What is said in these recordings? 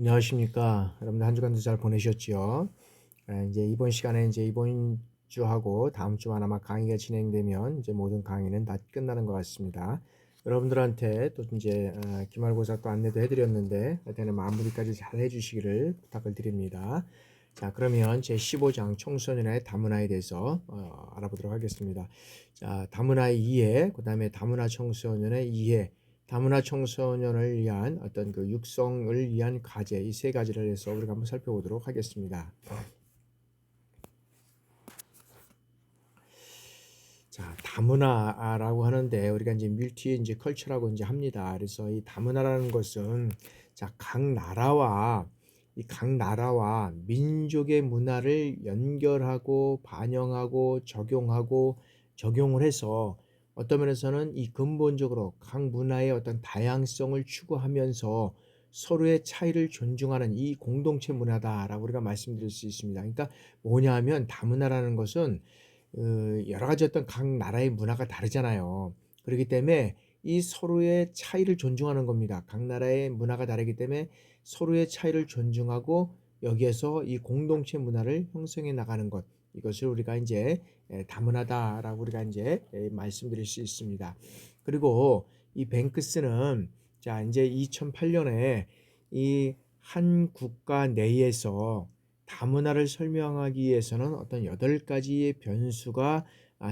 안녕하십니까. 여러분들 한 주간도 잘 보내셨지요? 이제 이번 시간에 이제 이번 주하고 다음 주만 아마 강의가 진행되면 이제 모든 강의는 다 끝나는 것 같습니다. 여러분들한테 또 이제 기말고사 또 안내도 해드렸는데 하여튼 마무리까지 잘 해주시기를 부탁을 드립니다. 자, 그러면 제 15장 청소년의 다문화에 대해서 알아보도록 하겠습니다. 자, 다문화의 이해, 그 다음에 다문화 청소년의 이해, 다문화 청소년을 위한 어떤 그 육성을 위한 과제, 이 세 가지를 해서 우리가 한번 살펴보도록 하겠습니다. 자, 다문화라고 하는데 우리가 이제 multi 이제 컬처라고 이제 합니다. 그래서 이 다문화라는 것은 자, 각 나라와 민족의 문화를 연결하고 반영하고 적용을 해서 어떤 면에서는 이 근본적으로 각 문화의 어떤 다양성을 추구하면서 서로의 차이를 존중하는 이 공동체 문화다라고 우리가 말씀드릴 수 있습니다. 그러니까 뭐냐면 다문화라는 것은 여러 가지 어떤 각 나라의 문화가 다르잖아요. 그렇기 때문에 이 서로의 차이를 존중하는 겁니다. 각 나라의 문화가 다르기 때문에 서로의 차이를 존중하고 여기에서 이 공동체 문화를 형성해 나가는 것. 이것을 우리가 이제 다문화다라고 우리가 이제 말씀드릴 수 있습니다. 그리고 이 뱅크스는 자, 이제 2008년에 이 한 국가 내에서 다문화를 설명하기 위해서는 어떤 8가지의 변수가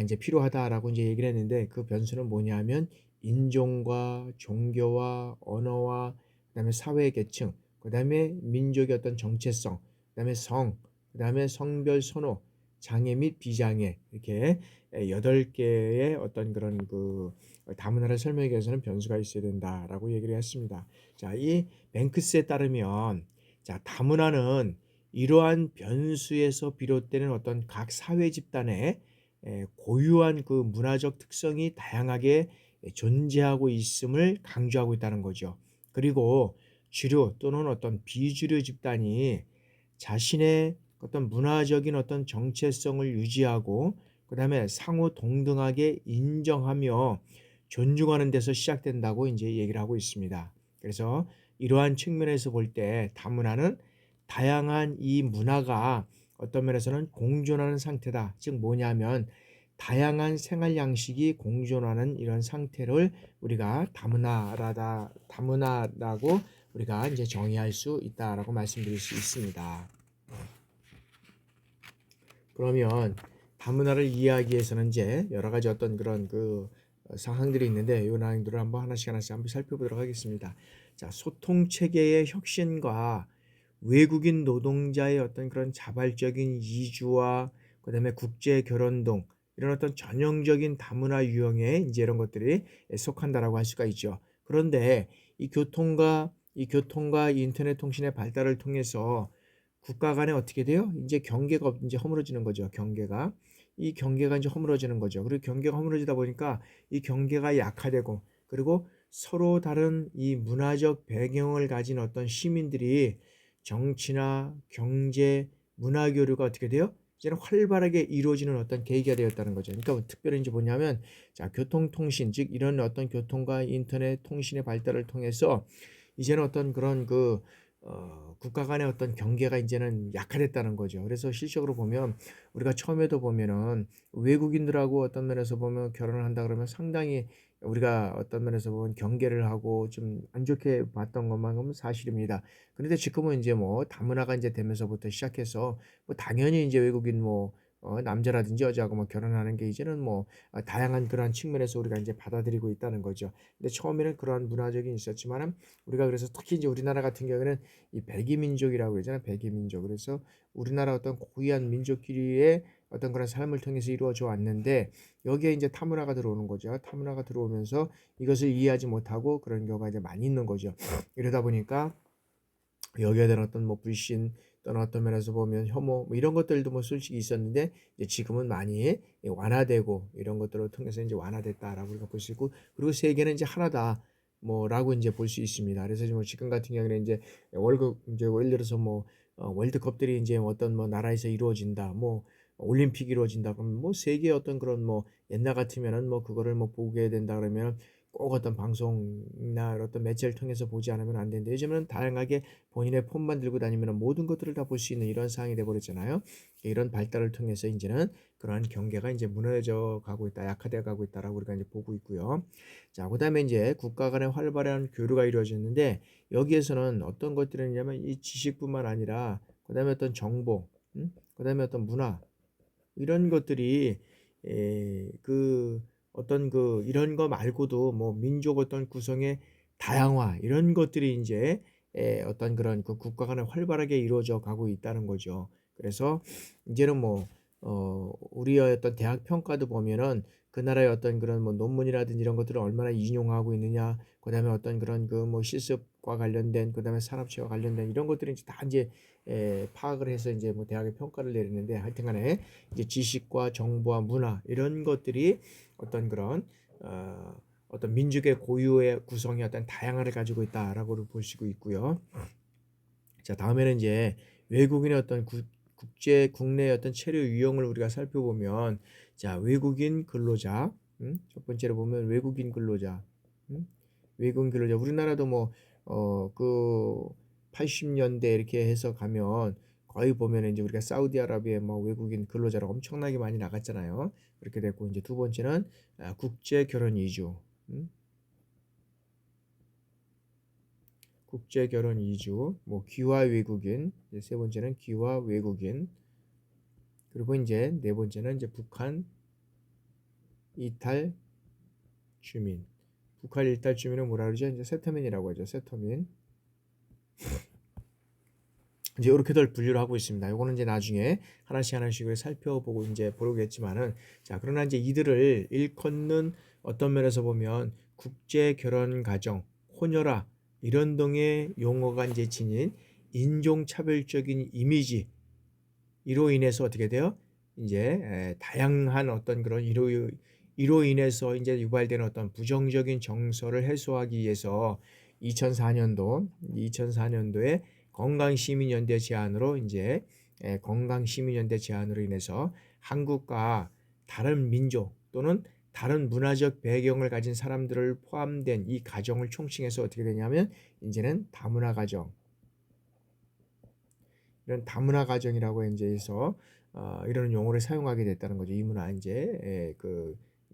이제 필요하다라고 이제 얘기를 했는데 그 변수는 뭐냐면 인종과 종교와 언어와 그다음에 사회 계층, 그다음에 민족의 어떤 정체성, 그다음에 그다음에 성별 선호, 장애 및 비장애 이렇게 8개의 어떤 그런 그 다문화를 설명하기 위해서는 변수가 있어야 된다라고 얘기를 했습니다. 자, 이 뱅크스에 따르면 자, 다문화는 이러한 변수에서 비롯되는 어떤 각 사회 집단의 고유한 그 문화적 특성이 다양하게 존재하고 있음을 강조하고 있다는 거죠. 그리고 주류 또는 어떤 비주류 집단이 자신의 어떤 문화적인 어떤 정체성을 유지하고 그 다음에 상호 동등하게 인정하며 존중하는 데서 시작된다고 이제 얘기를 하고 있습니다. 그래서 이러한 측면에서 볼 때 다문화는 다양한 이 문화가 어떤 면에서는 공존하는 상태다. 즉 뭐냐면 다양한 생활 양식이 공존하는 이런 상태를 우리가 다문화라고 우리가 이제 정의할 수 있다라고 말씀드릴 수 있습니다. 그러면 다문화를 이해하기 위해서는 이제 여러 가지 어떤 그런 그 사항들이 있는데 이 내용들을 한번 하나씩 한번 살펴보도록 하겠습니다. 자, 소통 체계의 혁신과 외국인 노동자의 어떤 그런 자발적인 이주와 그다음에 국제 결혼 등 이런 어떤 전형적인 다문화 유형에 이제 이런 것들이 속한다라고 할 수가 있죠. 그런데 이 교통과 인터넷 통신의 발달을 통해서 국가 간에 어떻게 돼요? 이제 경계가 이제 허물어지는 거죠. 이 경계가 이제 허물어지는 거죠. 그리고 경계가 허물어지다 보니까 이 경계가 약화되고 그리고 서로 다른 이 문화적 배경을 가진 어떤 시민들이 정치나 경제, 문화 교류가 어떻게 돼요? 이제는 활발하게 이루어지는 어떤 계기가 되었다는 거죠. 그러니까 특별히 이제 뭐냐면 자, 교통통신 즉 이런 어떤 교통과 인터넷 통신의 발달을 통해서 이제는 어떤 그런 그 국가 간의 어떤 경계가 이제는 약화됐다는 거죠. 그래서 실적으로 보면 우리가 처음에도 보면은 외국인들하고 어떤 면에서 보면 결혼을 한다 그러면 상당히 우리가 어떤 면에서 보면 경계를 하고 좀 안 좋게 봤던 것만큼은 사실입니다. 그런데 지금은 이제 뭐 다문화가 이제 되면서부터 시작해서 뭐 당연히 이제 외국인 뭐 남자라든지 여자하고 뭐 결혼하는 게 이제는 뭐 다양한 그러한 측면에서 우리가 이제 받아들이고 있다는 거죠. 근데 처음에는 그러한 문화적인 있었지만은 우리가 그래서 특히 이제 우리나라 같은 경우에는 이 백이민족이라고 그러잖아요. 백이민족. 그래서 우리나라 어떤 고유한 민족끼리의 어떤 그런 삶을 통해서 이루어져 왔는데 여기에 이제 타문화가 들어오는 거죠. 타문화가 들어오면서 이것을 이해하지 못하고 그런 경우가 이제 많이 있는 거죠. 이러다 보니까 여기에 대한 어떤 뭐 불신 또는 어떤 면에서 보면 혐오 뭐 이런 것들도 뭐 솔직히 있었는데 이제 지금은 많이 완화되고 이런 것들을 통해서 이제 완화됐다라고 우리가 볼 수 있고 그리고 세계는 이제 하나다 뭐라고 이제 볼 수 있습니다. 그래서 뭐 지금 같은 경우에는 이제 월급 이제 예를 들어서 뭐 월드컵들이 이제 어떤 뭐 나라에서 이루어진다 뭐 올림픽이 이루어진다 그러면 뭐 세계 어떤 그런 뭐 옛날 같으면은 뭐 그거를 뭐 보게 된다 그러면 꼭 어떤 방송이나 어떤 매체를 통해서 보지 않으면 안 되는데 요즘은 다양하게 본인의 폰만 들고 다니면 모든 것들을 다 볼 수 있는 이런 상황이 돼 버렸잖아요. 이런 발달을 통해서 인제는 그러한 경계가 인제 무너져 가고 있다. 약화돼 가고 있다라고 우리가 이제 보고 있고요. 자 그다음에 인제 국가 간의 활발한 교류가 이루어졌는데 여기에서는 어떤 것들이 있냐면 이 지식뿐만 아니라 그다음에 어떤 정보 그다음에 어떤 문화 이런 것들이 그 어떤 그 이런 거 말고도 뭐 민족 어떤 구성의 다양화 이런 것들이 인제 어떤 그런 그 국가 간에 활발하게 이루어져 가고 있다는 거죠. 그래서 인제는 뭐 우리의 어떤 대학 평가도 보면은 그 나라의 어떤 그런 뭐 논문이라든지 이런 것들을 얼마나 인용하고 있느냐 그다음에 어떤 그런 그 뭐 실습과 관련된 그다음에 산업체와 관련된 이런 것들이 인제 다 인제 파악을 해서 인제 뭐 대학의 평가를 내리는데 하여튼 간에 이제 지식과 정보와 문화 이런 것들이 어떤 그런 어떤 민족의 고유의 구성의 어떤 다양함을 가지고 있다라고 볼 수 있고요. 자 다음에는 이제 외국인의 어떤 국제 국내의 어떤 체류 유형을 우리가 살펴보면 자 외국인 근로자 첫 번째로 보면 외국인 근로자 음 외국인 근로자 우리나라도 뭐 그 80 년대 이렇게 해서 가면 거의 보면은 인제 우리가 사우디아라비아에 뭐 외국인 근로자로 엄청나게 많이 나갔잖아요. 그렇게 됐고 인제 두 번째는 국제 결혼 이주 음 국제 결혼 이주 뭐 귀화 외국인 이제 세 번째는 귀화 외국인 그리고 인제 네 번째는 인제 북한 이탈 주민. 북한 이탈 주민은 뭐라 그러죠? 인제 세터민이라고 하죠. 세터민. 이제 요렇게들 분류를 하고 있습니다. 요거는 이제 나중에 하나씩 하나씩을 살펴보고 인제 보겠지만은 자 그러나 인제 이들을 일컫는 어떤 면에서 보면 국제 결혼 가정, 혼혈아 이런 등의 용어가 인제 지닌 인종 차별적인 이미지 이로 인해서 어떻게 돼요? 인제 다양한 어떤 그런 이로 인해서 인제 유발되는 어떤 부정적인 정서를 해소하기 위해서 2004 년도에 건강시민연대 제안으로 인제 건강시민연대 제안으로 인해서 한국과 다른 민족 또는 다른 문화적 배경을 가진 사람들을 포함된 이 가정을 총칭해서 어떻게 되냐면 인제는 다문화 가정 이런 다문화 가정이라고 인제 해서 이런 용어를 사용하게 됐다는 거죠. 이 문화 인제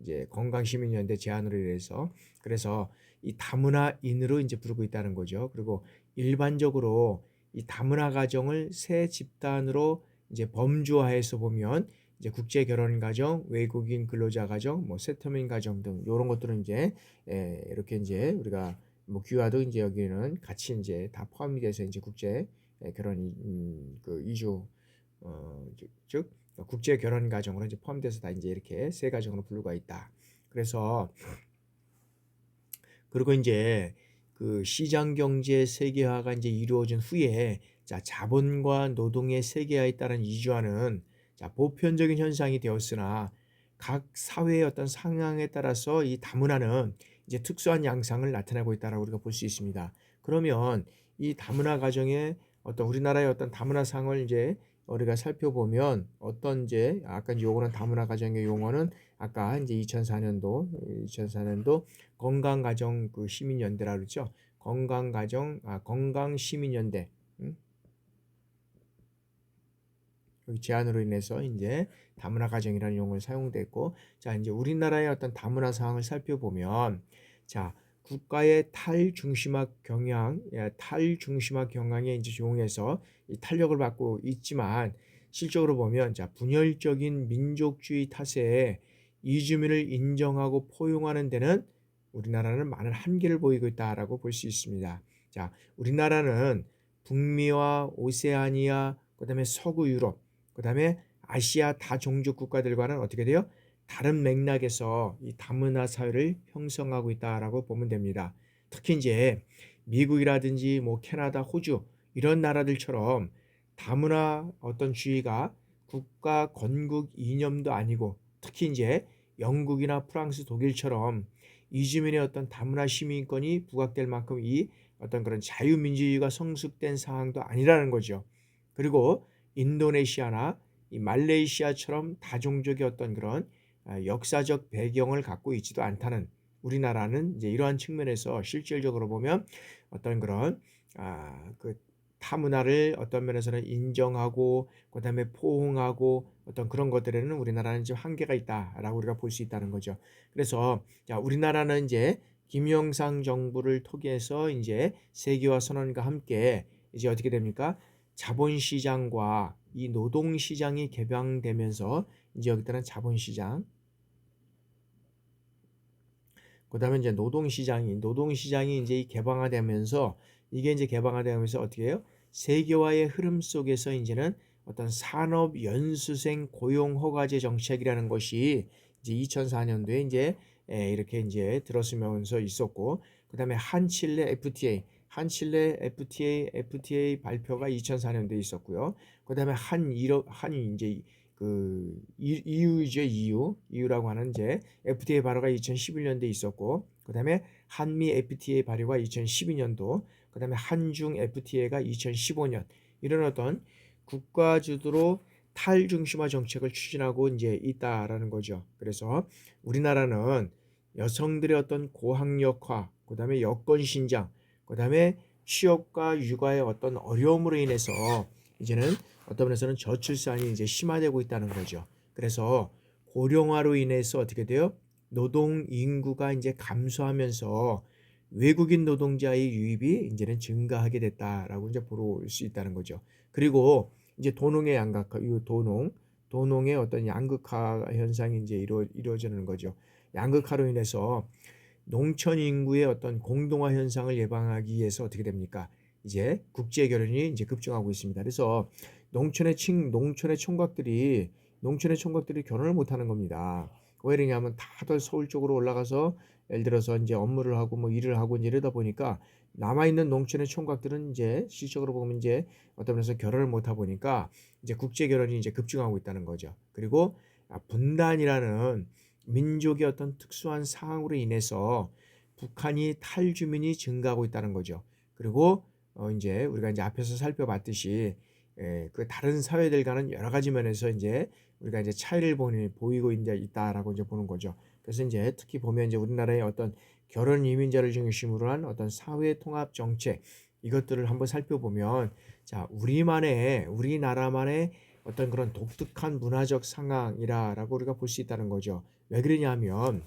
이제 건강시민연대 제안으로 인해서 그래서 이 다문화인으로 인제 부르고 있다는 거죠. 그리고 일반적으로 이 다문화 가정을 세 집단으로 이제 범주화해서 보면 이제 국제 결혼 가정, 외국인 근로자 가정, 뭐 세터민 가정 등 요런 것들은 인제 이렇게 인제 우리가 뭐 귀화도 인제 여기는 같이 인제 다 포함이 돼서 인제 국제 결혼 그 이주 즉 국제 결혼 가정으로 이제 포함돼서 다 인제 이렇게 세 가정으로 분류가 있다. 그래서 그리고 인제 그 시장 경제 세계화가 인제 이루어진 후에 자 자본과 노동의 세계화에 따른 이주화는 자 보편적인 현상이 되었으나 각 사회의 어떤 상황에 따라서 이 다문화는 이제 특수한 양상을 나타내고 있다라고 우리가 볼 수 있습니다. 그러면 이 다문화 가정의 어떤 우리나라의 어떤 다문화 상을 이제 우리가 살펴보면 어떤 인제 아까 인제 요거는 다문화 가정의 용어는 아까 인제 2004 년도 건강가정 그 시민연대라 그러죠. 건강시민연대 여기 제안으로 인해서 인제 다문화 가정이라는 용어를 사용됐고 자 인제 우리나라의 어떤 다문화 상황을 살펴보면 자 국가의 탈중심화 경향에 인제 적용해서 이 탄력을 받고 있지만 실적으로 보면 자 분열적인 민족주의 탓에 이주민을 인정하고 포용하는 데는 우리나라는 많은 한계를 보이고 있다라고 볼 수 있습니다. 자 우리나라는 북미와 오세아니아 그다음에 서구 유럽 그다음에 아시아 다종족 국가들과는 어떻게 돼요? 다른 맥락에서 이 다문화 사회를 형성하고 있다라고 보면 됩니다. 특히 인제 미국이라든지 뭐 캐나다, 호주 이런 나라들처럼 다문화 어떤 주의가 국가 건국 이념도 아니고 특히 인제 영국이나 프랑스, 독일처럼 이주민의 어떤 다문화 시민권이 부각될 만큼 이 어떤 그런 자유민주주의가 성숙된 상황도 아니라는 거죠. 그리고 인도네시아나 이 말레이시아처럼 다종족의 어떤 그런 역사적 배경을 갖고 있지도 않다는 우리나라는 이제 이러한 측면에서 실질적으로 보면 어떤 그런 그 타문화를 어떤 면에서는 인정하고 그다음에 포옹하고 어떤 그런 것들에는 우리나라는 좀 한계가 있다라고 우리가 볼 수 있다는 거죠. 그래서 자, 우리나라는 이제 김영삼 정부를 통해서 이제 세계화 선언과 함께 이제 어떻게 됩니까? 자본시장과 이 노동시장이 개방되면서 이제 여기다는 자본시장, 그다음에 이제 노동시장이 이제 개방화되면서 이게 이제 개방화되면서 어떻게 해요? 세계화의 흐름 속에서 이제는 어떤 산업 연수생 고용 허가제 정책이라는 것이 이제 2004년도에 이제 이렇게 이제 들어서면서 있었고, 그다음에 한칠레 FTA 발표가 2004년도에 있었고요. 그다음에 한이 이제 그 EU죠, EU라고 하는 이제 FTA 발효가 2011년도에 있었고, 그다음에 한미 FTA 발효가 2012년도, 그다음에 한중 FTA가 2015년. 이런 어떤 국가 주도로 탈중심화 정책을 추진하고 이제 있다라는 거죠. 그래서 우리나라는 여성들의 어떤 고학력화, 그다음에 여건 신장, 그다음에 취업과 육아의 어떤 어려움으로 인해서 이제는 어떤 면에서는 저출산이 이제 심화되고 있다는 거죠. 그래서 고령화로 인해서 어떻게 돼요? 노동 인구가 이제 감소하면서 외국인 노동자의 유입이 이제는 증가하게 됐다라고 이제 볼 수 있다는 거죠. 그리고 이제 도농의 양극화, 이 도농의 어떤 양극화 현상이 이제 이루어지는 거죠. 양극화로 인해서 농촌 인구의 어떤 공동화 현상을 예방하기 위해서 어떻게 됩니까? 이제 국제 결혼이 이제 급증하고 있습니다. 그래서 농촌의 총각들이 결혼을 못 하는 겁니다. 왜 그러냐면 다들 서울 쪽으로 올라가서 예를 들어서 이제 업무를 하고 뭐 일을 하고 이제 이러다 보니까 남아 있는 농촌의 총각들은 이제 실적으로 보면 이제 어떤 면에서 결혼을 못 하다 보니까 이제 국제 결혼이 이제 급증하고 있다는 거죠. 그리고 분단이라는 민족의 어떤 특수한 상황으로 인해서 북한이 탈주민이 증가하고 있다는 거죠. 그리고 이제 우리가 이제 앞에서 살펴봤듯이 그 다른 사회들과는 여러 가지 면에서 이제 우리가 이제 차이를 보이고 이제 있다라고 이제 보는 거죠. 그래서 이제 특히 보면 이제 우리나라의 어떤 결혼 이민자를 중심으로 한 어떤 사회 통합 정책, 이것들을 한번 살펴보면 자, 우리나라만의 어떤 그런 독특한 문화적 상황이라고 우리가 볼 수 있다는 거죠. 왜 그러냐면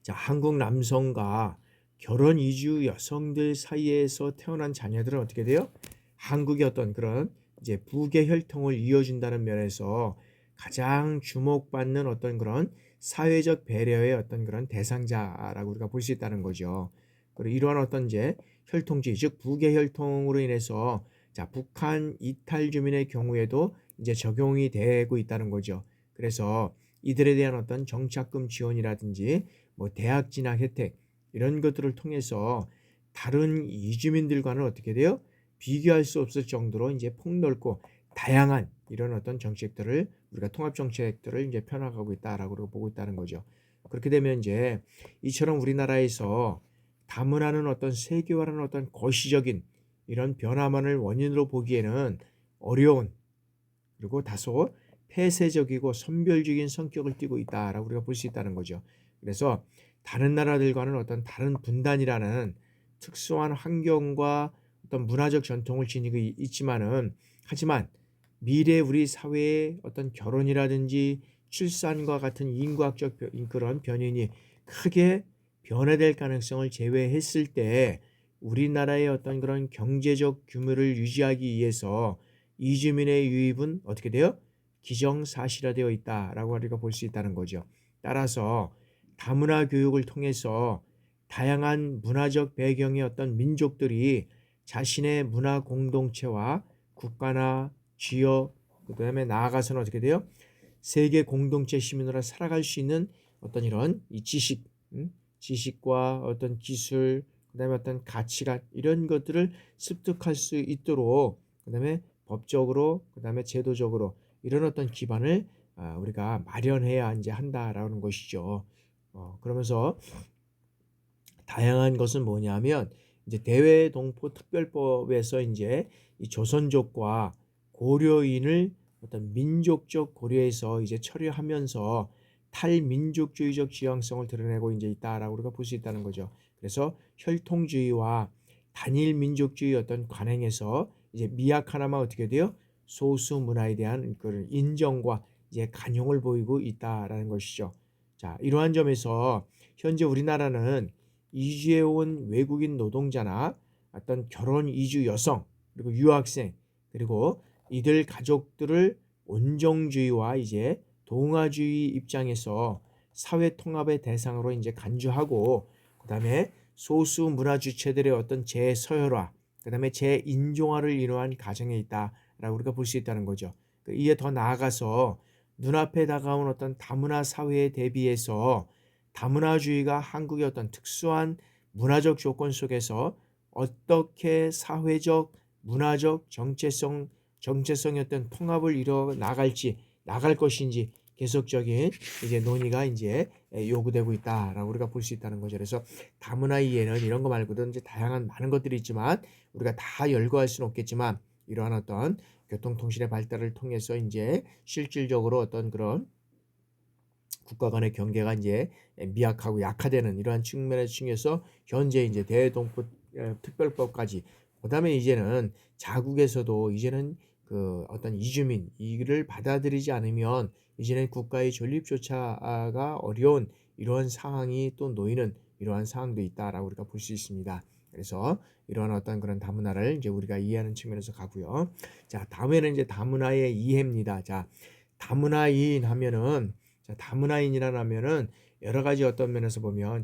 자, 한국 남성과 결혼 이주 여성들 사이에서 태어난 자녀들은 어떻게 돼요? 한국의 어떤 그런 이제 부계 혈통을 이어준다는 면에서 가장 주목받는 어떤 그런 사회적 배려의 어떤 그런 대상자라고 우리가 볼 수 있다는 거죠. 그리고 이러한 어떤 이제 혈통주의, 즉 부계 혈통으로 인해서 자, 북한 이탈 주민의 경우에도 이제 적용이 되고 있다는 거죠. 그래서 이들에 대한 어떤 정착금 지원이라든지 뭐 대학 진학 혜택 이런 것들을 통해서 다른 이주민들과는 어떻게 돼요? 비교할 수 없을 정도로 이제 폭넓고 다양한 이런 어떤 정책들을 우리가 통합 정책들을 이제 펴나가고 있다라고 보고 있다는 거죠. 그렇게 되면 이제 이처럼 우리나라에서 다문화는 어떤 세계화라는 어떤 거시적인 이런 변화만을 원인으로 보기에는 어려운, 그리고 다소 폐쇄적이고 선별적인 성격을 띠고 있다라고 우리가 볼 수 있다는 거죠. 그래서 다른 나라들과는 어떤 다른 분단이라는 특수한 환경과 어떤 문화적 전통을 지니고 있지만은, 하지만 미래 우리 사회의 어떤 결혼이라든지 출산과 같은 인구학적 그런 변인이 크게 변화될 가능성을 제외했을 때 우리나라의 어떤 그런 경제적 규모를 유지하기 위해서 이주민의 유입은 어떻게 돼요? 기정사실화되어 있다라고 우리가 볼 수 있다는 거죠. 따라서 다문화 교육을 통해서 다양한 문화적 배경의 어떤 민족들이 자신의 문화 공동체와 국가나 지역, 그다음에 나아가서는 어떻게 돼요? 세계 공동체 시민으로 살아갈 수 있는 어떤 이런 이 지식과 어떤 기술, 그다음에 어떤 가치관 이런 것들을 습득할 수 있도록, 그다음에 법적으로, 그다음에 제도적으로 이런 어떤 기반을 우리가 마련해야 이제 한다라는 것이죠. 그러면서 다양한 것은 뭐냐면 이제 대외동포특별법에서 이제 이 조선족과 고려인을 어떤 민족적 고려에서 이제 처리하면서 탈민족주의적 지향성을 드러내고 이제 있다라고 우리가 볼 수 있다는 거죠. 그래서 혈통주의와 단일 민족주의 어떤 관행에서 이제 미약 하나만 어떻게 돼요? 소수 문화에 대한 그 인정과 이제 간용을 보이고 있다라는 것이죠. 자, 이러한 점에서 현재 우리나라는 이주해 온 외국인 노동자나 어떤 결혼 이주 여성 그리고 유학생 그리고 이들 가족들을 온정주의와 이제 동아주의 입장에서 사회 통합의 대상으로 이제 간주하고 그다음에 소수 문화 주체들의 어떤 재서열화 그다음에 재인종화를 이루한 가정에 있다라고 우리가 볼 수 있다는 거죠. 이에 더 나아가서 눈앞에 다가온 어떤 다문화 사회에 대비해서 다문화주의가 한국의 어떤 특수한 문화적 조건 속에서 어떻게 사회적, 문화적 정체성의 어떤 통합을 이뤄 나갈 것인지 계속적인 이제 논의가 이제 요구되고 있다라고 우리가 볼 수 있다는 거죠. 그래서 다문화 이해는 이런 거 말고도 이제 다양한 많은 것들이 있지만 우리가 다 열거할 수는 없겠지만 이러한 어떤 교통통신의 발달을 통해서 이제 실질적으로 어떤 그런 국가 간의 경계가 이제 미약하고 약화되는 이러한 측면에서 현재 이제 대동포 특별법까지 그다음에 이제는 자국에서도 이제는 그 어떤 이주민 이를 받아들이지 않으면 이제는 국가의 존립조차가 어려운 이러한 상황이 또 놓이는 이러한 상황도 있다라고 우리가 볼 수 있습니다. 그래서 이러한 어떤 그런 다문화를 이제 우리가 이해하는 측면에서 가고요. 자, 다음에는 이제 다문화의 이해입니다. 자, 다문화인 하면은 다문화인이라 하면은 여러 가지 어떤 면에서 보면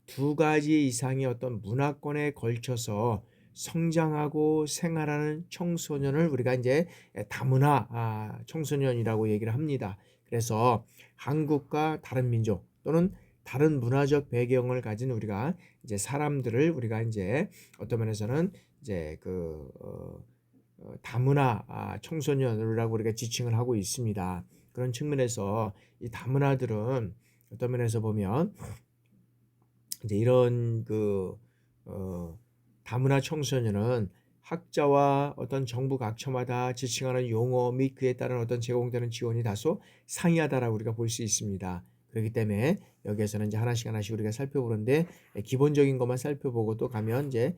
두 가지 이상의 어떤 문화권에 걸쳐서 성장하고 생활하는 청소년을 우리가 이제 다문화 청소년이라고 얘기를 합니다. 그래서 한국과 다른 민족 또는 다른 문화적 배경을 가진 우리가 이제 사람들을 우리가 이제 어떤 면에서는 이제 다문화 청소년이라고 우리가 지칭을 하고 있습니다. 그런 측면에서 이 다문화들은 어떤 면에서 보면 이제 이런 다문화 청소년은 학자와 어떤 정부 각처마다 지칭하는 용어 및 그에 따른 어떤 제공되는 지원이 다소 상이하다라고 우리가 볼 수 있습니다. 그렇기 때문에 여기에서는 이제 하나씩 우리가 살펴보는데 기본적인 것만 살펴보고 또 가면 이제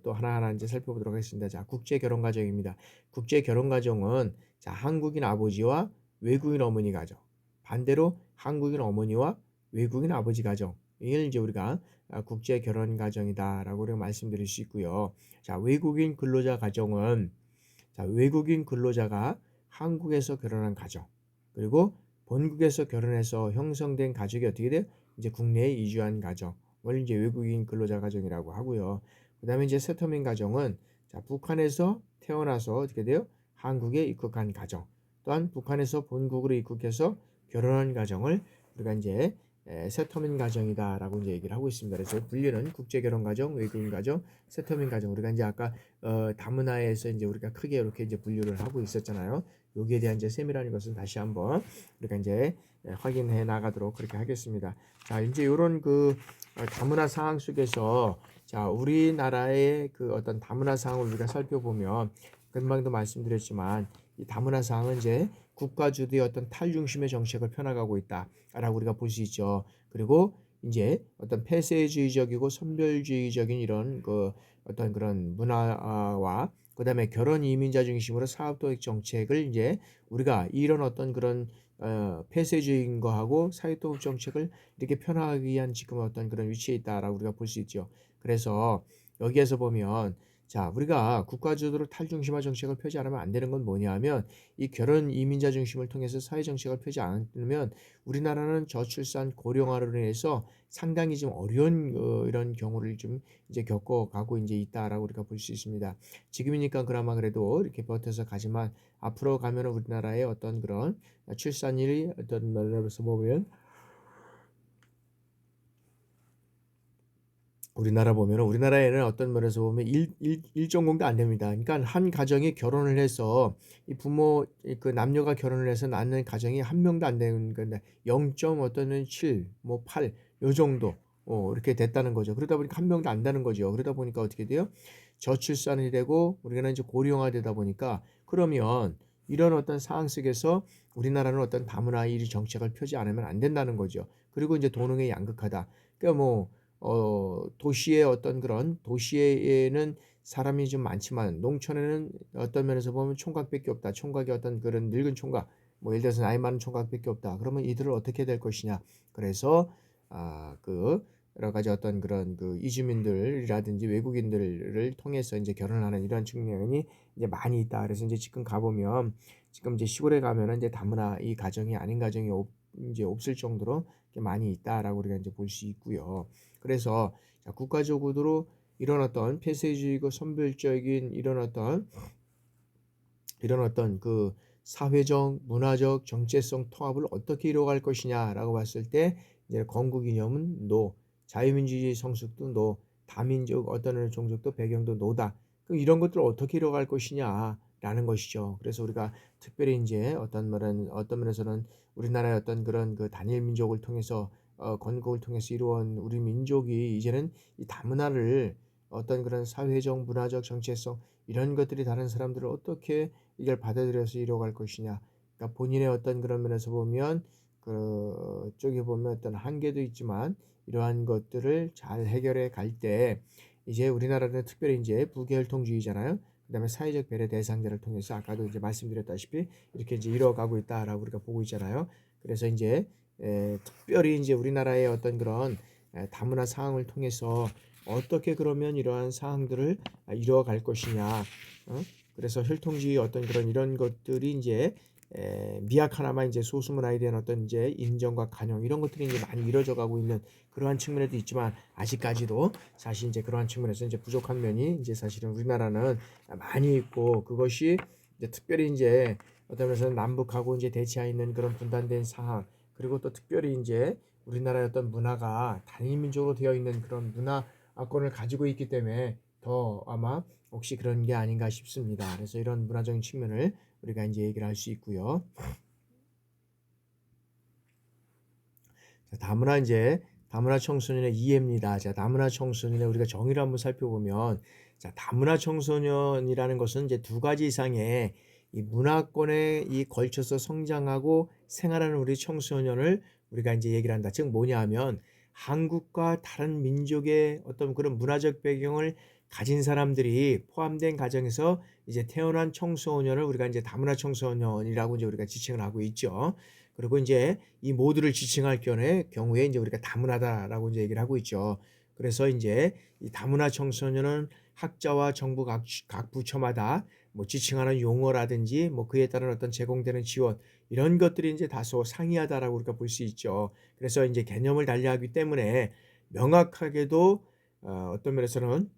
또 하나하나 이제 살펴보도록 하겠습니다. 자, 국제 결혼 가정입니다. 국제 결혼 가정은 한국인 아버지와 외국인 어머니 가정, 반대로 한국인 어머니와 외국인 아버지 가정 이걸 이제 우리가 국제 결혼 가정이다라고 우리가 말씀드릴 수 있고요. 자, 외국인 근로자 가정은 외국인 근로자가 한국에서 결혼한 가정 그리고 본국에서 결혼해서 형성된 가족이 어떻게 돼요? 이제 국내에 이주한 가정을 이제 외국인 근로자 가정이라고 하고요. 그다음에 이제 세터민 가정은 북한에서 태어나서 어떻게 돼요? 한국에 입국한 가정 또한 북한에서 본국으로 입국해서 결혼한 가정을 우리가 이제 세터민 가정이다라고 이제 얘기를 하고 있습니다. 그래서 분류는 국제 결혼 가정, 외국인 가정, 세터민 가정. 우리가 이제 아까 다문화에서 이제 우리가 크게 이렇게 이제 분류를 하고 있었잖아요. 여기에 대한 이제 세밀한 것은 다시 한번 우리가 이제 확인해 나가도록 그렇게 하겠습니다. 자, 이제 이런 다문화 상황 속에서 우리나라의 어떤 다문화 상황을 우리가 살펴보면 금방도 말씀드렸지만 이 다문화 상황은 이제 국가주도의 어떤 탈중심의 정책을 펴나가고 있다라고 우리가 볼 수 있죠. 그리고 이제 어떤 폐쇄주의적이고 선별주의적인 이런 어떤 그런 문화와 그다음에 결혼 이민자 중심으로 사업도획 정책을 이제 우리가 이런 어떤 그런 폐쇄주의인 거하고 사회도급 정책을 이렇게 편하기 위한 지금 어떤 그런 위치에 있다라고 우리가 볼 수 있죠. 그래서 여기에서 보면 우리가 국가주도로 탈중심화 정책을 펴지 않으면 안 되는 건 뭐냐면 이 결혼 이민자 중심을 통해서 사회 정책을 펴지 않으면 우리나라는 저출산 고령화로 인해서 상당히 좀 어려운 이런 경우를 좀 이제 겪어가고 이제 있다라고 우리가 볼 수 있습니다. 지금이니까 그나마 그래도 이렇게 버텨서 가지만 앞으로 가면 우리나라의 어떤 그런 출산율이 어떤 면에서 보면 우리나라에는 어떤 면에서 보면 1.0도 안 됩니다. 그러니까 한 가정이 결혼을 해서 이 부모 남녀가 결혼을 해서 낳는 가정이 한 명도 안 되는 건데 0. 어떤은 7, 뭐 8, 요 정도 이렇게 됐다는 거죠. 그러다 보니까 한 명도 안 되는 거죠. 그러다 보니까 어떻게 돼요? 저출산이 되고 우리가 이제 고령화되다 보니까 그러면 이런 어떤 상황 속에서 우리나라는 어떤 다문화 일위 정책을 펴지 않으면 안 된다는 거죠. 그리고 이제 도농의 양극화다. 그러니까 뭐 도시의 어떤 그런 도시에는 사람이 좀 많지만 농촌에는 어떤 면에서 보면 총각밖에 없다. 총각이 어떤 그런 늙은 총각, 뭐 예를 들어서 나이 많은 총각밖에 없다. 그러면 이들을 어떻게 될 것이냐. 그래서 그 여러 가지 어떤 그런 그 이주민들이라든지 외국인들을 통해서 이제 결혼하는 이런 측면이 이제 많이 있다. 그래서 이제 지금 가보면 지금 이제 시골에 가면은 이제 다문화 이 가정이 아닌 가정이 이제 없을 정도로 많이 있다라고 우리가 이제 볼 수 있고요. 그래서 국가적으로 이런 어떤 폐쇄주의고 선별적인 이런 어떤 그 사회적, 문화적, 정체성 통합을 어떻게 이루어갈 것이냐라고 봤을 때 이제 건국 이념은 노, 자유민주주의 성숙도 노, 다민족 어떤 종족도 배경도 노다. 그럼 이런 것들을 어떻게 이루어갈 것이냐라는 것이죠. 그래서 우리가 특별히 이제 어떤 면에서는 우리나라의 어떤 그런 그 단일 민족을 통해서 건국을 통해서 이루어온 우리 민족이 이제는 이 다문화를 어떤 그런 사회적, 문화적 정체성 이런 것들이 다른 사람들을 어떻게 이걸 받아들여서 이뤄갈 것이냐. 그러니까 본인의 어떤 그런 면에서 보면 그쪽에 보면 어떤 한계도 있지만 이러한 것들을 잘 해결해 갈 때 이제 우리나라는 특별히 이제 부계혈통주의잖아요. 그다음에 사회적 배려 대상자를 통해서 아까도 이제 말씀드렸다시피 이렇게 이제 이뤄가고 있다라고 우리가 보고 있잖아요. 그래서 이제 특별히 이제 우리나라의 어떤 그런 다문화 상황을 통해서 어떻게 그러면 이러한 사항들을 이뤄갈 것이냐. 그래서 혈통주의 어떤 그런 이런 것들이 이제 미약하나마 이제 소수문화에 대한 어떤 이제 인정과 관용 이런 것들이 이제 많이 이루어져 가고 있는 그러한 측면에도 있지만 아직까지도 사실 이제 그러한 측면에서 이제 부족한 면이 이제 사실은 우리나라는 많이 있고 그것이 이제 특별히 이제 어떤 면에서는 남북하고 이제 대치해 있는 그런 분단된 상황 그리고 또 특별히 이제 우리나라의 어떤 문화가 단일 민족으로 되어 있는 그런 문화권을 가지고 있기 때문에 더 아마 혹시 그런 게 아닌가 싶습니다. 그래서 이런 문화적인 측면을 우리가 이제 얘기를 할 수 있고요. 자, 다문화 청소년의 이해입니다. 자, 다문화 청소년의 우리가 정의를 한번 살펴보면 자, 다문화 청소년이라는 것은 이제 두 가지 이상의 이 문화권에 이 걸쳐서 성장하고 생활하는 우리 청소년을 우리가 이제 얘기를 한다. 즉 뭐냐 하면 한국과 다른 민족의 어떤 그런 문화적 배경을 가진 사람들이 포함된 가정에서 이제 태어난 청소년을 우리가 이제 다문화 청소년이라고 이제 우리가 지칭을 하고 있죠. 그리고 이제 이 모두를 지칭할 경우에 이제 우리가 다문화다라고 이제 얘기를 하고 있죠. 그래서 이제 이 다문화 청소년은 학자와 정부 각 부처마다 뭐 지칭하는 용어라든지 뭐 그에 따른 어떤 제공되는 지원 이런 것들이 이제 다소 상이하다라고 우리가 볼 수 있죠. 그래서 이제 개념을 달리하기 때문에 명확하게도 어떤 면에서는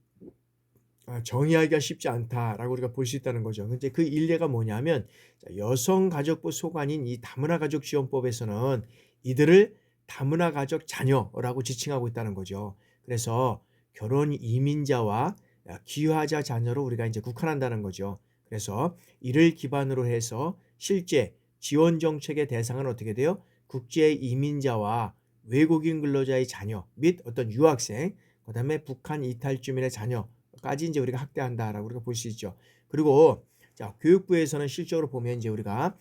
정의하기가 쉽지 않다라고 우리가 볼 수 있다는 거죠. 근데 그 일례가 뭐냐면 여성가족부 소관인 이 다문화가족지원법에서는 이들을 다문화가족 자녀라고 지칭하고 있다는 거죠. 그래서 결혼 이민자와 기여하자 자녀로 우리가 이제 국한한다는 거죠. 그래서 이를 기반으로 해서 실제 지원 정책의 대상은 어떻게 돼요? 국제 이민자와 외국인 근로자의 자녀 및 어떤 유학생, 그다음에 북한 이탈 주민의 자녀 까지 이제 우리가 확대한다라고 우리가 볼 수 있죠. 그리고 자, 교육부에서는 실적으로 보면 이제 우리가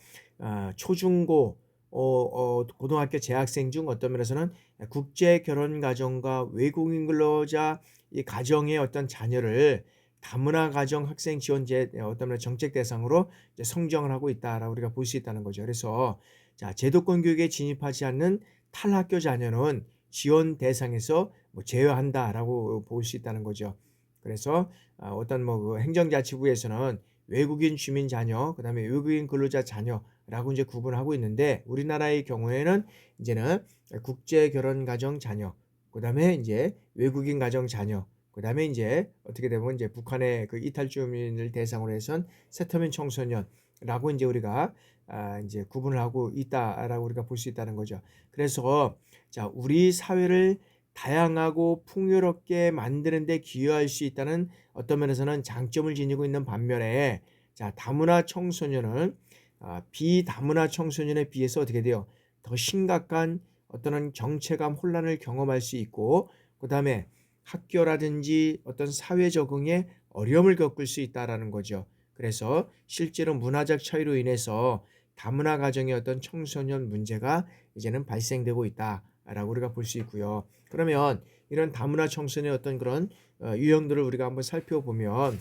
초중고 고등학교 재학생 중 어떤 면에서는 국제 결혼 가정과 외국인 근로자 이 가정의 어떤 자녀를 다문화 가정 학생 지원제 어떤 면 정책 대상으로 이제 성정을 하고 있다라고 우리가 볼 수 있다는 거죠. 그래서 자, 제도권 교육에 진입하지 않는 탈학교 자녀는 지원 대상에서 뭐 제외한다라고 볼 수 있다는 거죠. 그래서 어떤 뭐 행정자치부에서는 외국인 주민 자녀, 그다음에 외국인 근로자 자녀라고 이제 구분하고 있는데 우리나라의 경우에는 이제는 국제 결혼 가정 자녀, 그다음에 이제 외국인 가정 자녀, 그다음에 이제 어떻게 되면 이제 북한의 그 이탈 주민을 대상으로 해선 세터민 청소년라고 이제 우리가 이제 구분을 하고 있다라고 우리가 볼 수 있다는 거죠. 그래서 자, 우리 사회를 다양하고 풍요롭게 만드는 데 기여할 수 있다는 어떤 면에서는 장점을 지니고 있는 반면에 자, 다문화 청소년은 비다문화 청소년에 비해서 어떻게 돼요? 더 심각한 어떤 정체감 혼란을 경험할 수 있고 그다음에 학교라든지 어떤 사회 적응에 어려움을 겪을 수 있다라는 거죠. 그래서 실제로 문화적 차이로 인해서 다문화 가정의 어떤 청소년 문제가 이제는 발생되고 있다라고 우리가 볼 수 있고요. 그러면 이런 다문화 청소년의 어떤 그런 유형들을 우리가 한번 살펴보면,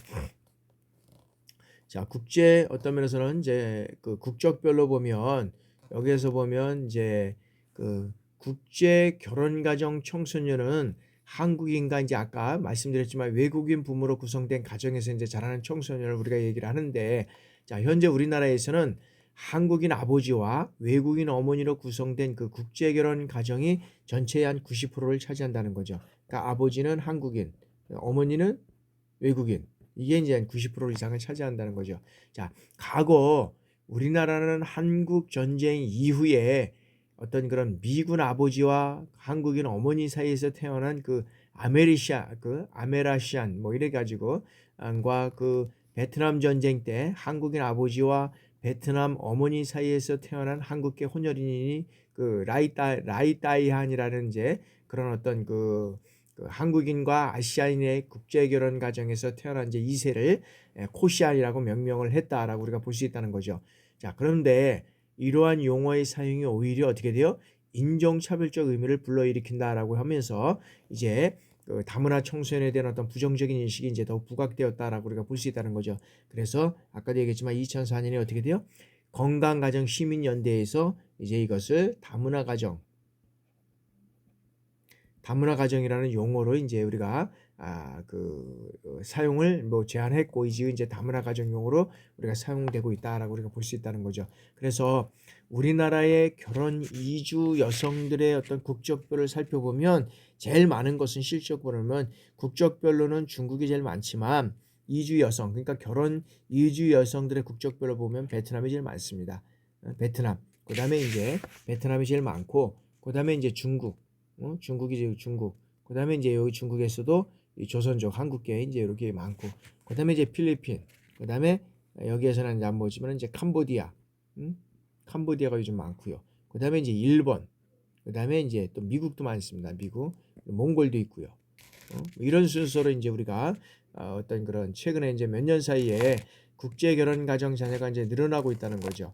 자, 국제 어떤 면에서는 이제 그 국적별로 보면, 여기에서 보면 이제 그 국제 결혼 가정 청소년은 한국인과 이제 아까 말씀드렸지만 외국인 부모로 구성된 가정에서 이제 자라는 청소년을 우리가 얘기를 하는데, 자, 현재 우리나라에서는 한국인 아버지와 외국인 어머니로 구성된 그 국제 결혼 가정이 전체의 한 90%를 차지한다는 거죠. 그러니까 아버지는 한국인, 어머니는 외국인. 이게 이제 한 90% 이상을 차지한다는 거죠. 자, 과거 우리나라는 한국 전쟁 이후에 어떤 그런 미군 아버지와 한국인 어머니 사이에서 태어난 그 아메라시안 뭐 이래 가지고 그 베트남 전쟁 때 한국인 아버지와 베트남 어머니 사이에서 태어난 한국계 혼혈인이 그 라이따이한이라는 이제 그런 어떤 그 한국인과 아시아인의 국제 결혼 가정에서 태어난 이제 2세를 코시안이라고 명명을 했다라고 우리가 볼 수 있다는 거죠. 자, 그런데 이러한 용어의 사용이 오히려 어떻게 돼요? 인종차별적 의미를 불러일으킨다라고 하면서 이제 그 다문화 청소년에 대한 어떤 부정적인 인식이 이제 더 부각되었다라고 우리가 볼 수 있다는 거죠. 그래서 아까도 얘기했지만 2004년에 어떻게 돼요? 건강가정 시민연대에서 이제 이것을 다문화 가정이라는 용어로 이제 우리가 사용을 뭐 제한했고, 이제 다문화 가정 용어로 우리가 사용되고 있다라고 우리가 볼 수 있다는 거죠. 그래서 우리나라의 결혼 이주 여성들의 어떤 국적별을 살펴보면 제일 많은 것은 실적으로 보면 국적별로는 중국이 제일 많지만 이주 여성, 그러니까 결혼 이주 여성들의 국적별로 보면 베트남이 제일 많습니다. 베트남. 그다음에 이제 베트남이 제일 많고, 그다음에 이제 중국이지, 중국. 그다음에 이제 여기 중국에서도 이 조선족 한국계 이제 이렇게 많고, 그다음에 이제 필리핀. 그다음에 여기에서는 이제 안 보지만 이제 캄보디아, 캄보디아가 요즘 많고요. 그다음에 이제 일본. 그다음에 이제 또 미국도 많습니다. 미국, 몽골도 있고요. 이런 순서로 이제 우리가 어떤 그런 최근에 이제 몇 년 사이에 국제 결혼 가정 자녀가 이제 늘어나고 있다는 거죠.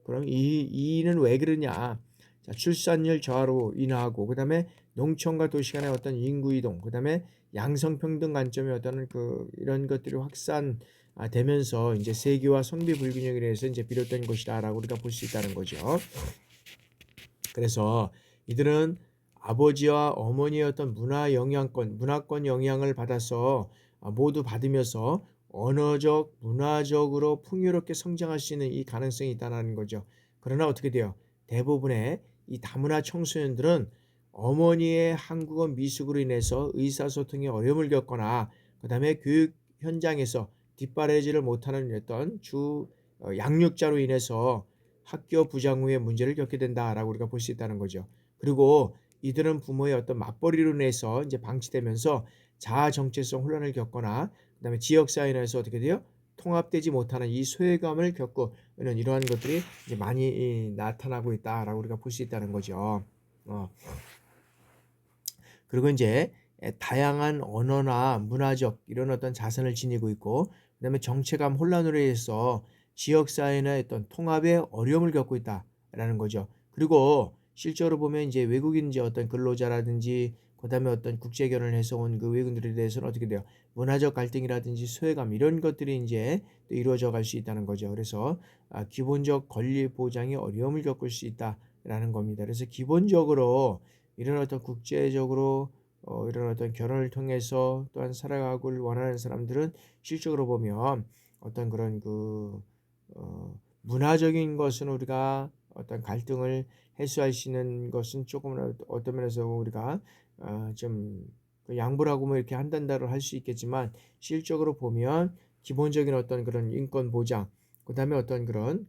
그럼 이는 왜 그러냐? 자, 출산율 저하로 인하고, 그다음에 농촌과 도시 간의 어떤 인구 이동, 그다음에 양성평등 관점의 어떤 이런 것들이 확산되면서 이제 세계화 성비 불균형에 대해서 이제 비롯된 것이다라고 우리가 볼 수 있다는 거죠. 그래서 이들은 아버지와 어머니의 어떤 문화권 영향을 받아서 모두 받으면서 언어적, 문화적으로 풍요롭게 성장할 수 있는 이 가능성이 있다는 거죠. 그러나 어떻게 돼요? 대부분의 이 다문화 청소년들은 어머니의 한국어 미숙으로 인해서 의사소통에 어려움을 겪거나, 그 다음에 교육 현장에서 뒷바라지를 못하는 어떤 양육자로 인해서 학교 부장 후에 문제를 겪게 된다라고 우리가 볼 수 있다는 거죠. 그리고 이들은 부모의 어떤 맞벌이로 인해서 이제 방치되면서 자아 정체성 혼란을 겪거나, 그다음에 지역 사회에서 어떻게 돼요? 통합되지 못하는 이 소외감을 겪고 있는 이러한 것들이 이제 많이 나타나고 있다라고 우리가 볼 수 있다는 거죠. 그리고 이제 다양한 언어나 문화적 이런 어떤 자산을 지니고 있고, 그다음에 정체감 혼란으로 인해서 지역 사회나 어떤 통합에 어려움을 겪고 있다라는 거죠. 그리고 실제로 보면 이제 외국인 이제 어떤 근로자라든지, 그다음에 어떤 국제 결혼을 해서 온 그 외국인들에 대해서는 어떻게 돼요? 문화적 갈등이라든지 소외감 이런 것들이 이제 또 이루어져 갈 수 있다는 거죠. 그래서 기본적 권리 보장에 어려움을 겪을 수 있다라는 겁니다. 그래서 기본적으로 이런 어떤 국제적으로 이런 어떤 결혼을 통해서 또한 살아가길 원하는 사람들은 실적으로 보면 어떤 그런 문화적인 것은 우리가 어떤 갈등을 해소할 수 있는 것은 조금 어떤 면에서 우리가 좀 양보를 하고 뭐 이렇게 한단다로 할 수 있겠지만, 실적으로 보면 기본적인 어떤 그런 인권 보장, 그다음에 어떤 그런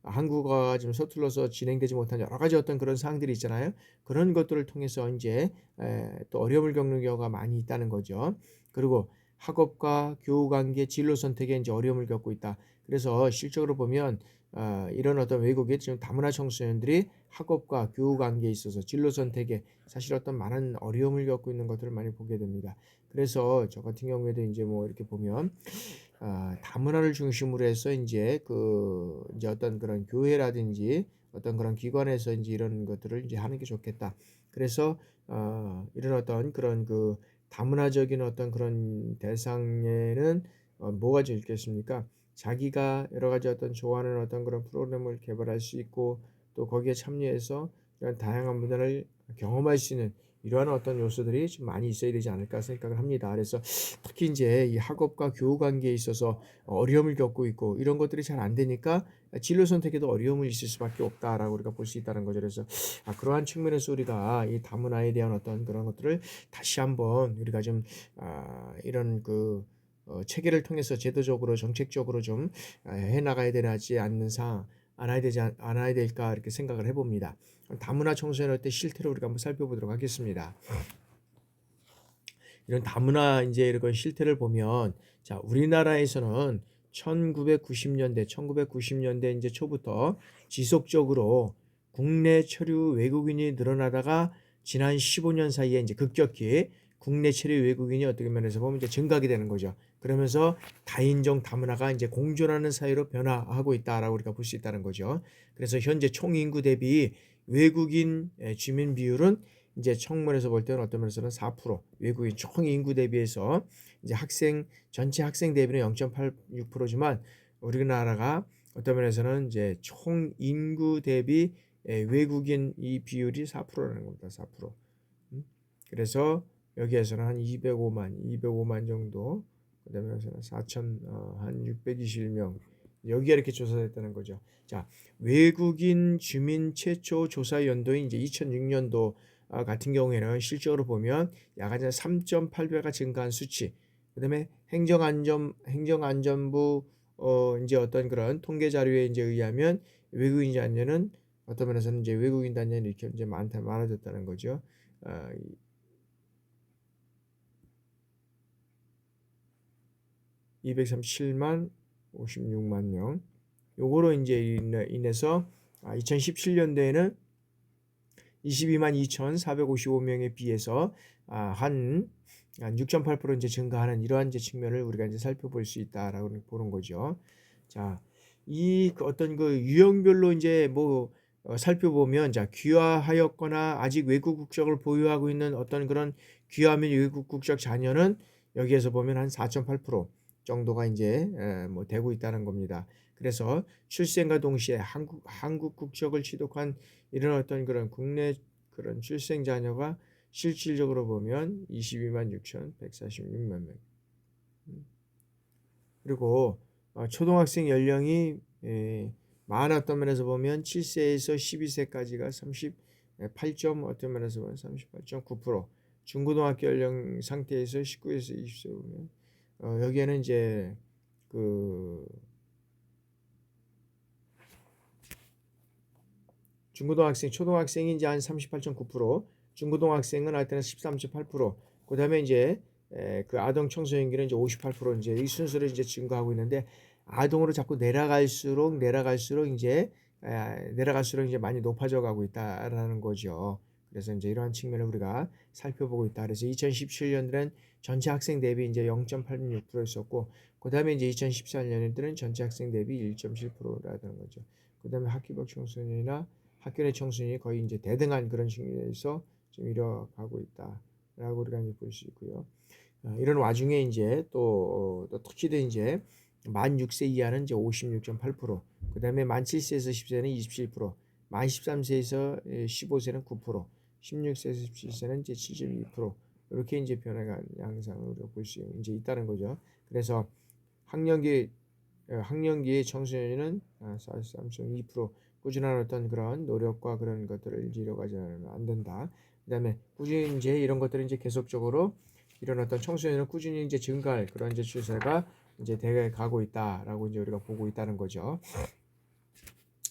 한국어가 좀 서툴러서 진행되지 못한 여러 가지 어떤 그런 사항들이 있잖아요. 그런 것들을 통해서 이제 또 어려움을 겪는 경우가 많이 있다는 거죠. 그리고 학업과 교우 관계 진로 선택에 이제 어려움을 겪고 있다. 그래서 실적으로 보면 이런 어떤 외국의 지금 다문화 청소년들이 학업과 교우 관계에 있어서 진로 선택에 사실 어떤 많은 어려움을 겪고 있는 것들을 많이 보게 됩니다. 그래서 저 같은 경우에도 이제 뭐 이렇게 보면 다문화를 중심으로 해서 이제 어떤 그런 교회라든지 어떤 그런 기관에서 인제 이런 것들을 인제 하는 게 좋겠다. 그래서 이런 어떤 그런 그 다문화적인 어떤 그런 대상에는 뭐가 제일 좋겠습니까? 자기가 여러 가지 어떤 좋아하는 어떤 그런 프로그램을 개발할 수 있고 또 거기에 참여해서 이런 다양한 문화를 경험할 수 있는 이러한 어떤 요소들이 좀 많이 있어야 되지 않을까 생각을 합니다. 그래서 특히 인제 이 학업과 교우 관계에 있어서 어려움을 겪고 있고 이런 것들이 잘 안 되니까 '진로 선택에도 어려움이 있을 수밖에 없다.'라고 우리가 볼 수 있다는 거죠. 그래서 그러한 측면에서 우리가 이 다문화에 대한 어떤 그런 것들을 다시 한번 우리가 좀 이런 그 체계를 통해서 제도적으로 정책적으로 좀 해 나가야 되지 않아야 될까 이렇게 생각을 해 봅니다. 다문화 청소년할 때 실태를 우리가 한번 살펴보도록 하겠습니다. 이런 다문화 인제 이런 실태를 보면 자 우리나라에서는 1990 년대 인제 초부터 지속적으로 국내 체류 외국인이 늘어나다가 지난 15년 사이에 인제 급격히 국내 체류 외국인이 어떻게 면에서 보면 이제 증가하게 되는 거죠. 그러면서 다인종 다문화가 인제 공존하는 사회로 변화하고 있다라고 우리가 볼 수 있다는 거죠. 그래서 현재 총 인구 대비 외국인 주민 비율은 이제 청문회에서 볼 때는 어떤 면에서는 4% 외국인 총 인구 대비해서 이제 전체 학생 대비는 0.86%지만 우리나라가 어떤 면에서는 이제 총 인구 대비 외국인 이 비율이 4%라는 겁니다. 4%. 그래서 여기에서는 한 205만 정도 그다음에 4천 한 621명 여기에 이렇게 조사됐다는 거죠. 자, 외국인 주민 최초 조사 연도인 이제 2006년도 같은 경우에는 실적으로 보면 약 3.8배가 증가한 수치. 그다음에 행정안전부 이제 어떤 그런 통계 자료에 이제 의하면 외국인 자녀는 어떤 면에서는 이제 외국인 자녀는 이렇게 이제 많아졌다는 거죠. 어, 237만 56만 명. 요거로 이제 인해서 2017년도에는 22만 2,455명에 비해서 한 6.8% 이제 증가하는 이러한 이제 측면을 우리가 이제 살펴볼 수 있다라고 보는 거죠. 자, 그 어떤 그 유형별로 이제 뭐 살펴보면 자, 귀화하였거나 아직 외국 국적을 보유하고 있는 어떤 그런 귀화 및 외국 국적 자녀는 여기에서 보면 한 4.8% 정도가 이제 뭐 되고 있다는 겁니다. 그래서 출생과 동시에 한국 국적을 취득한 이런 어떤 그런 국내 그런 출생 자녀가 실질적으로 보면 22만 6,146만 명. 그리고 초등학생 연령이 많았던 면에서 보면 7세에서 12세까지가 38점 어떤 면에서 보면 38.9%. 중고등학교 연령 상태에서 19에서 20세 보면 여기에는 이제 그 초등학생이 이제 한 38.9%, 중고등학생은 할 때는 13.8%, 그다음에 이제 그 아동 청소년기는 이제 58% 이제 이 순서로 이제 증가하고 있는데 아동으로 자꾸 내려갈수록 이제 많이 높아져 가고 있다라는 거죠. 그래서 이제 이러한 측면을 우리가 살펴보고 있다. 그래서 2017년에는 전체 학생 대비 이제 0.86%였었고, 그다음에 이제 2014년에는 전체 학생 대비 1.7%라는 거죠. 그다음에 학기 밖 청소년이나 학교 내 청소년이 거의 이제 대등한 그런 측면에서 좀 이뤄가고 있다라고 우리가 이제 볼 수 있고요. 이런 와중에 이제 또 특히도 이제 만 6세 이하는 이제 56.8%, 그다음에 만 7세에서 10세는 27%, 만 13세에서 15세는 9%, 16세에서 17세는 이제 7.2% 이렇게 이제 변화가 양상을 우리가 볼 수 이제 있다는 거죠. 그래서 학령기의 청소년은 43.2% 꾸준한 어떤 그런 노력과 그런 것들을 이뤄가지 않으면 안 된다. 그다음에 꾸준히 이제 이런 것들을 이제 계속적으로 이런 어떤 청소년은 꾸준히 이제 증가할 그런 이제 추세가 이제 되게 가고 있다라고 이제 우리가 보고 있다는 거죠.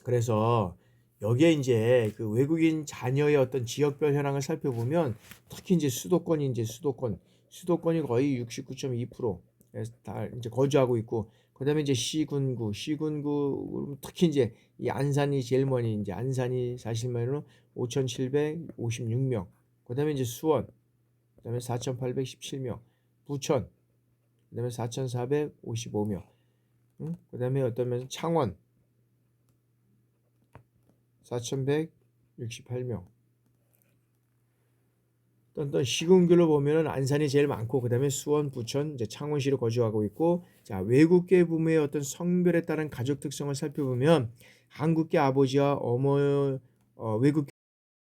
그래서 여기에 이제 그 외국인 자녀의 어떤 지역별 현황을 살펴보면 특히 이제 수도권이 거의 69.2%에서 다 이제 거주하고 있고, 그다음에 이제 시군구 특히 이제 이 안산이 제일 많이 이제 안산이 사실만으로 5,756명, 그다음에 이제 수원, 그다음에 4,817명, 부천, 그다음에 4,455명. 그다음에 어떤 면에서 창원 4,168명. 또 시군별로 보면은 안산이 제일 많고 그다음에 수원, 부천, 이제 창원시로 거주하고 있고 자 외국계 부모의 어떤 성별에 따른 가족 특성을 살펴보면 한국계 아버지와 외국계